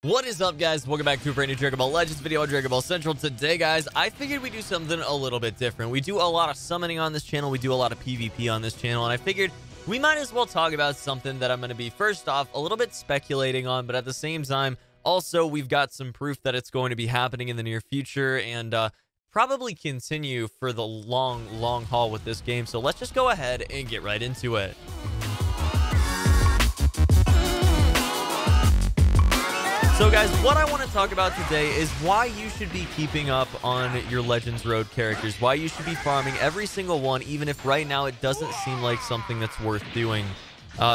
What is up, guys? Welcome back to a brand new Dragon Ball Legends video on Dragon Ball Central. Today, guys, I figured we'd do something a little bit different. We do a lot of summoning on this channel. We do a lot of PvP on this channel, and I figured we might as well talk about something that I'm going to be, first off, a little bit speculating on, but at the same time, also, we've got some proof that it's going to be happening in the near future, and probably continue for the long haul with this game. So let's just go ahead and get right into it. So guys, what I want to talk about today is why you should be keeping up on your Legends Road characters, why you should be farming every single one, even if right now it doesn't seem like something that's worth doing.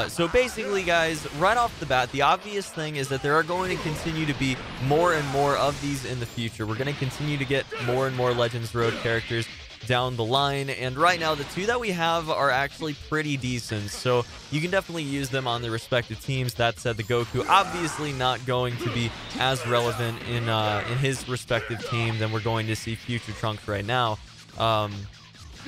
So basically, guys, right off the bat, the obvious thing is that there are going to continue to be more and more of these in the future. We're going to continue to get more and more Legends Road characters down the line, and right now the two that we have are actually pretty decent, so you can definitely use them on their respective teams. That said, the Goku obviously not going to be as relevant in his respective team than we're going to see future Trunks right now.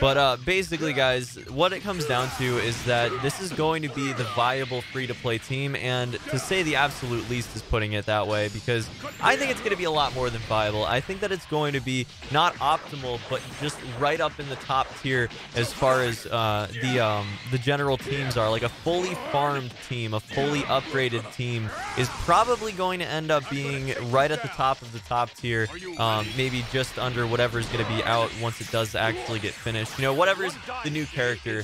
But basically, guys, what it comes down to is that this is going to be the viable free-to-play team, and to say the absolute least is putting it that way, because I think it's going to be a lot more than viable. I think that it's going to be not optimal, but just right up in the top tier as far as the general teams are. Like a fully farmed team, a fully upgraded team is probably going to end up being right at the top of the top tier, maybe just under whatever's going to be out once it does actually get finished. You know, whatever's the new character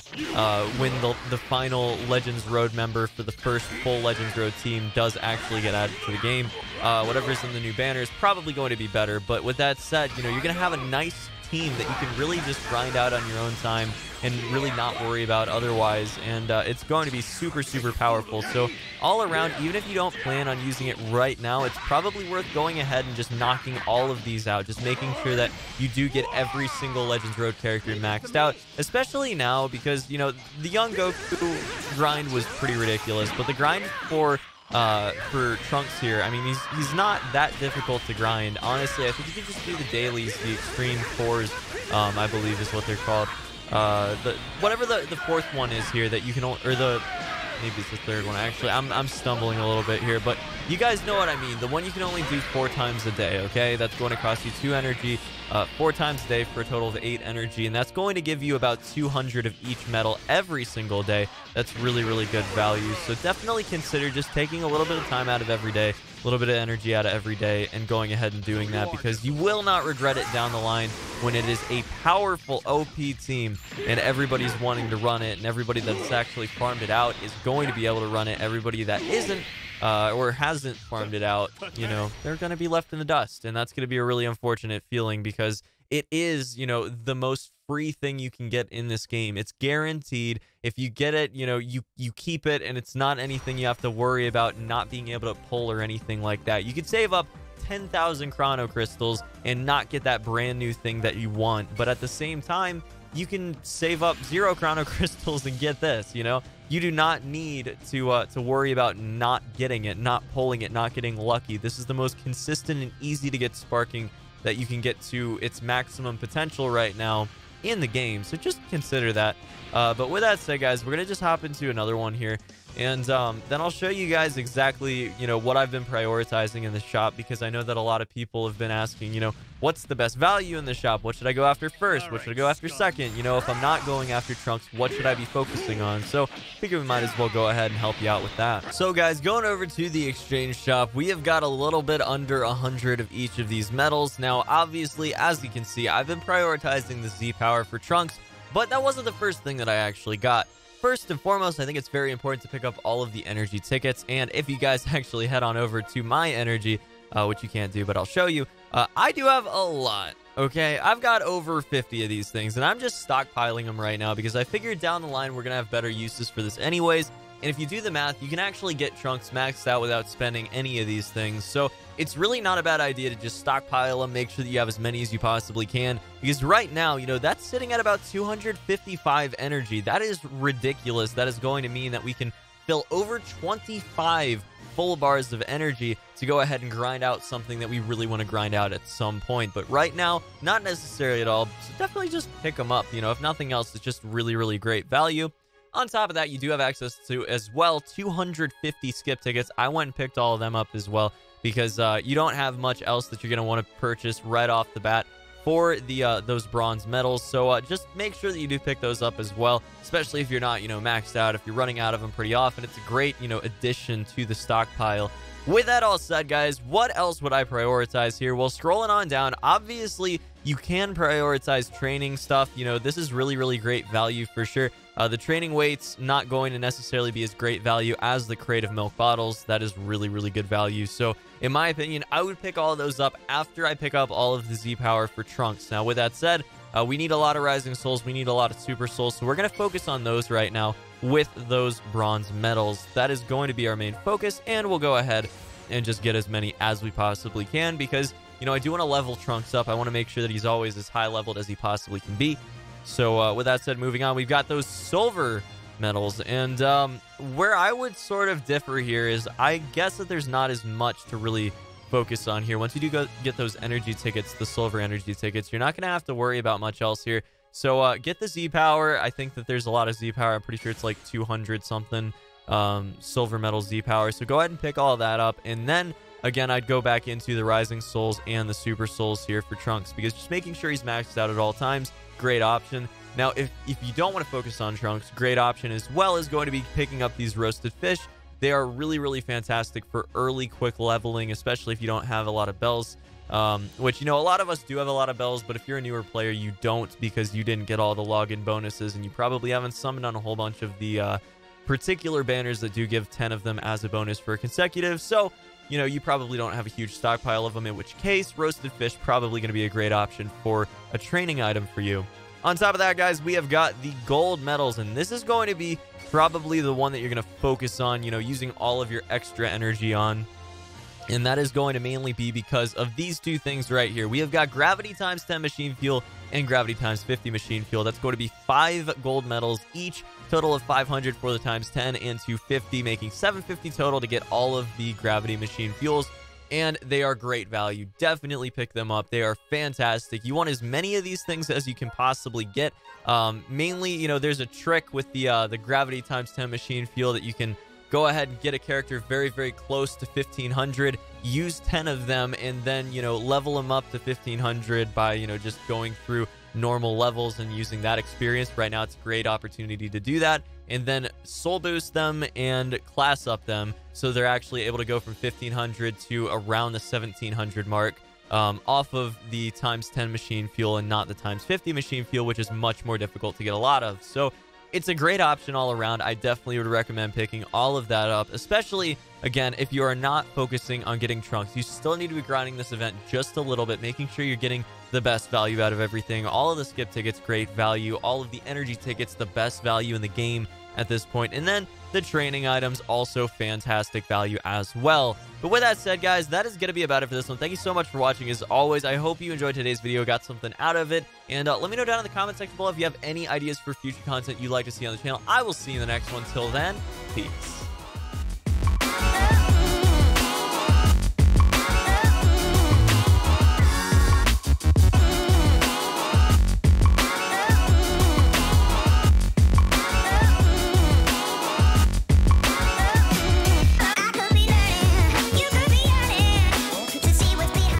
when the final Legends Road member for the first full Legends Road team does actually get added to the game. Whatever's in the new banner is probably going to be better. But with that said, you know, you're going to have a nice team that you can really just grind out on your own time and really not worry about otherwise, and it's going to be super powerful. So all around, even if you don't plan on using it right now, it's probably worth going ahead and just knocking all of these out, just making sure that you do get every single Legends Road character maxed out, especially now because, you know, the young Goku grind was pretty ridiculous, but the grind for Trunks here, I mean, he's not that difficult to grind. Honestly, I think you can just do the dailies, the extreme fours, I believe is what they're called. Whatever the fourth one is here that you can, or maybe it's the third one. Actually, I'm stumbling a little bit here, but you guys know what I mean. The one you can only do 4 times a day, okay? That's going to cost you 2 energy, 4 times a day for a total of 8 energy, and that's going to give you about 200 of each metal every single day. That's really good value. So definitely consider just taking a little bit of time out of every day, a little bit of energy out of every day, and going ahead and doing that, because you will not regret it down the line when it is a powerful OP team and everybody's wanting to run it, and everybody that's actually farmed it out is going to be able to run it. Everybody that isn't or hasn't farmed it out, you know, they're going to be left in the dust, and that's going to be a really unfortunate feeling, because it is, you know, the most free thing you can get in this game. It's guaranteed. If you get it, you know, you keep it, and it's not anything you have to worry about not being able to pull or anything like that. You could save up 10,000 chrono crystals and not get that brand new thing that you want, but at the same time, you can save up 0 chrono crystals and get this. You know, you do not need to worry about not getting it, not pulling it, not getting lucky. This is the most consistent and easy to get sparking that you can get to its maximum potential right now in the game, so just consider that. But with that said, guys, we're gonna just hop into another one here, and then I'll show you guys exactly, you know, what I've been prioritizing in the shop, because I know that a lot of people have been asking, you know, what's the best value in the shop? What should I go after first? What should I go after second? You know, if I'm not going after Trunks, what should I be focusing on? So I figure we might as well go ahead and help you out with that. So guys, going over to the exchange shop, we have got a little bit under 100 of each of these metals. Now, obviously, as you can see, I've been prioritizing the Z power for Trunks, but that wasn't the first thing that I actually got. First and foremost, I think it's very important to pick up all of the energy tickets, and if you guys actually head on over to my energy, which you can't do, but I'll show you, I do have a lot, okay? I've got over 50 of these things, and I'm just stockpiling them right now, because I figured down the line we're going to have better uses for this anyways, and if you do the math, you can actually get Trunks maxed out without spending any of these things. So it's really not a bad idea to just stockpile them, make sure that you have as many as you possibly can, because right now, you know, that's sitting at about 255 energy. That is ridiculous. That is going to mean that we can fill over 25 full bars of energy to go ahead and grind out something that we really want to grind out at some point. But right now, not necessarily at all. So definitely just pick them up. You know, if nothing else, it's just really great value. On top of that, you do have access to, as well, 250 skip tickets. I went and picked all of them up as well, because you don't have much else that you're going to want to purchase right off the bat for the those bronze medals. So just make sure that you do pick those up as well, especially if you're not, maxed out. If you're running out of them pretty often, it's a great, addition to the stockpile. With that all said, guys, what else would I prioritize here? Well, scrolling on down, obviously, you can prioritize training stuff. This is really, really great value for sure. The training weights not going to necessarily be as great value as the crate of milk bottles. That is really, really good value. So, in my opinion, I would pick all of those up after I pick up all of the Z Power for Trunks. Now, with that said, we need a lot of Rising Souls. We need a lot of Super Souls. So, we're going to focus on those right now with those bronze medals. That is going to be our main focus, and we'll go ahead and just get as many as we possibly can because, I do want to level Trunks up. I want to make sure that he's always as high leveled as he possibly can be. So with that said, moving on, we've got those silver medals. And where I would sort of differ here is I guess that there's not as much to really focus on here. Once you do get those energy tickets, the silver energy tickets, you're not going to have to worry about much else here. So get the Z Power. I think that there's a lot of Z Power. I'm pretty sure it's like 200 something silver medal Z Power. So go ahead and pick all that up. And then again, I'd go back into the Rising Souls and the Super Souls here for Trunks because just making sure he's maxed out at all times, great option. Now, if you don't want to focus on Trunks, great option as well is going to be picking up these roasted fish. They are really, really fantastic for early quick leveling, especially if you don't have a lot of bells, which, a lot of us do have a lot of bells, but if you're a newer player, you don't because you didn't get all the login bonuses and you probably haven't summoned on a whole bunch of the particular banners that do give 10 of them as a bonus for consecutive. So, you probably don't have a huge stockpile of them, in which case roasted fish probably going to be a great option for a training item for you. On top of that, guys, we have got the gold medals, and this is going to be probably the one that you're going to focus on, using all of your extra energy on. And that is going to mainly be because of these two things right here. We have got gravity times 10 machine fuel and gravity times 50 machine fuel. That's going to be 5 gold medals each, total of 500 for the times 10 and 250, making 750 total to get all of the gravity machine fuels. And they are great value. Definitely pick them up. They are fantastic. You want as many of these things as you can possibly get. Mainly, there's a trick with the gravity times 10 machine fuel that you can go ahead and get a character very, very close to 1500, use 10 of them, and then, level them up to 1500 by, just going through normal levels and using that experience. Right now, it's a great opportunity to do that. And then soul boost them and class up them so they're actually able to go from 1500 to around the 1700 mark off of the times 10 machine fuel and not the times 50 machine fuel, which is much more difficult to get a lot of. So it's a great option all around. I definitely would recommend picking all of that up, especially, again, if you are not focusing on getting Trunks. You still need to be grinding this event just a little bit, making sure you're getting the best value out of everything. All of the skip tickets, great value. All of the energy tickets, the best value in the game at this point. And then the training items, also fantastic value as well. But with that said, guys, that is going to be about it for this one. Thank you so much for watching. As always, I hope you enjoyed today's video, got something out of it. And let me know down in the comment section below if you have any ideas for future content you'd like to see on the channel. I will see you in the next one. Till then, peace.